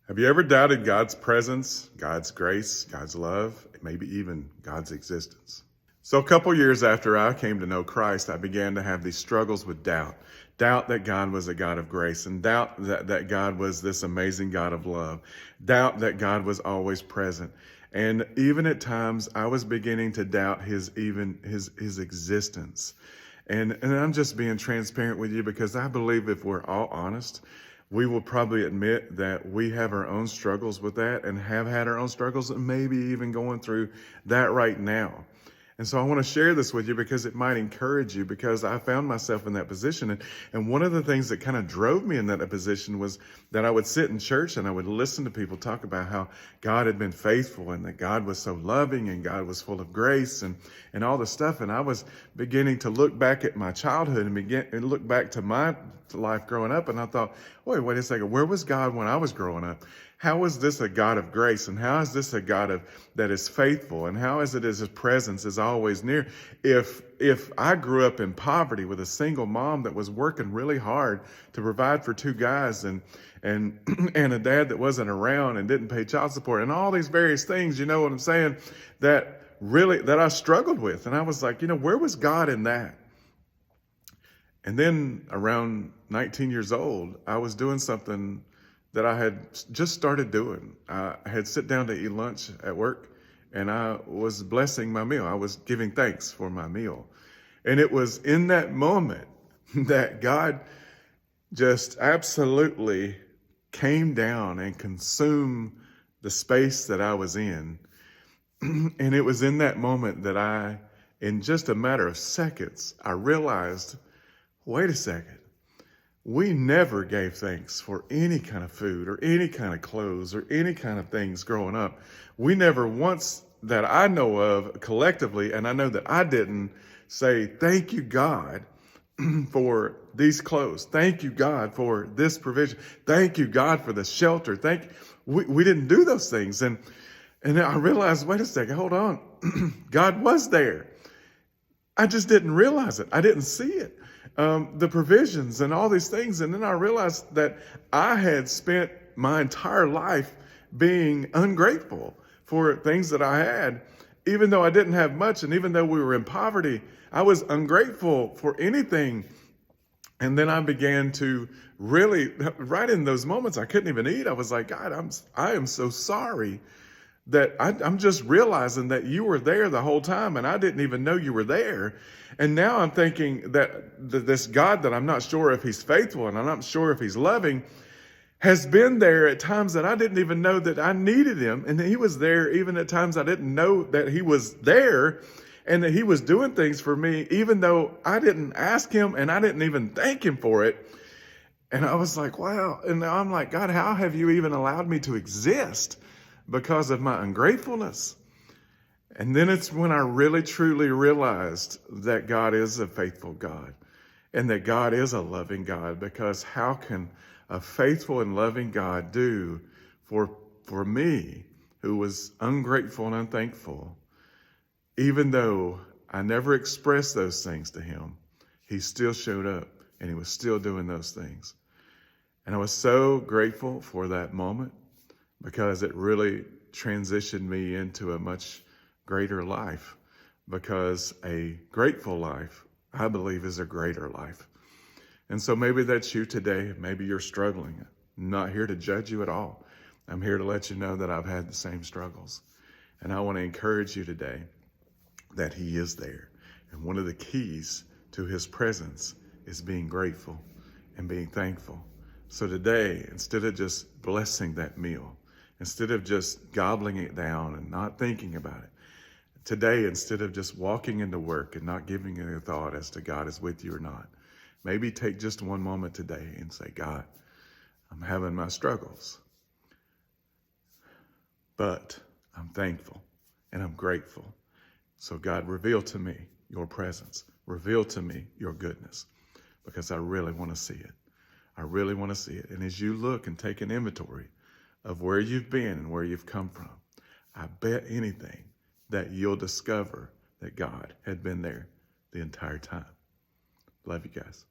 Have you ever doubted God's presence, God's grace, God's love, maybe even God's existence? So a couple years after I came to know Christ, I began to have these struggles with doubt. Doubt that God was a God of grace, and doubt that God was this amazing God of love. Doubt that God was always present. And even at times I was beginning to doubt his existence. And I'm just being transparent with you because I believe if we're all honest, we will probably admit that we have our own struggles with that and have had our own struggles and maybe even going through that right now. And so I want to share this with you because it might encourage you, because I found myself in that position. And one of the things that kind of drove me in that position was that I would sit in church and I would listen to people talk about how God had been faithful and that God was so loving and God was full of grace and all this stuff. And I was beginning to look back at my childhood and look back to my life growing up. And I thought, wait a second, where was God when I was growing up? How is this a God of grace? And how is this a God that is faithful? And how is it as his presence is always near? If I grew up in poverty with a single mom that was working really hard to provide for two guys and a dad that wasn't around and didn't pay child support and all these various things, you know what I'm saying, that I struggled with. And I was like, where was God in that? And then around 19 years old, I was doing something that I had just started doing. I had sit down to eat lunch at work and I was blessing my meal. I was giving thanks for my meal. And it was in that moment that God just absolutely came down and consumed the space that I was in. And it was in that moment that in just a matter of seconds, I realized, wait a second. We never gave thanks for any kind of food or any kind of clothes or any kind of things growing up. We never once, that I know of collectively, and I know that I didn't, say, thank you, God, for these clothes. Thank you, God, for this provision. Thank you, God, for the shelter. We didn't do those things. And I realized, wait a second, hold on. God was there. I just didn't realize it. I didn't see it. The provisions and all these things. And then I realized that I had spent my entire life being ungrateful for things that I had. Even though I didn't have much, and even though we were in poverty, I was ungrateful for anything. And then I began to really, right in those moments, I couldn't even eat. I was like, God, I am so sorry that I'm just realizing that you were there the whole time and I didn't even know you were there. And now I'm thinking that this God that I'm not sure if he's faithful and I'm not sure if he's loving has been there at times that I didn't even know that I needed him. And he was there even at times I didn't know that he was there and that he was doing things for me, even though I didn't ask him and I didn't even thank him for it. And I was like, wow. And now I'm like, God, how have you even allowed me to exist because of my ungratefulness? And then it's when I really truly realized that God is a faithful God and that God is a loving God, because how can a faithful and loving God do for me, who was ungrateful and unthankful, even though I never expressed those things to him, he still showed up and he was still doing those things. And I was so grateful for that moment because it really transitioned me into a much greater life, because a grateful life, I believe, is a greater life. And so maybe that's you today. Maybe you're struggling. I'm not here to judge you at all. I'm here to let you know that I've had the same struggles. And I want to encourage you today that he is there. And one of the keys to his presence is being grateful and being thankful. So today, instead of just blessing that meal, instead of just gobbling it down and not thinking about it, today, instead of just walking into work and not giving it a thought as to God is with you or not, maybe take just one moment today and say, God, I'm having my struggles, but I'm thankful and I'm grateful. So God, reveal to me your presence. Reveal to me your goodness, because I really want to see it. I really want to see it. And as you look and take an inventory of where you've been and where you've come from, I bet anything that you'll discover that God had been there the entire time. Love you guys.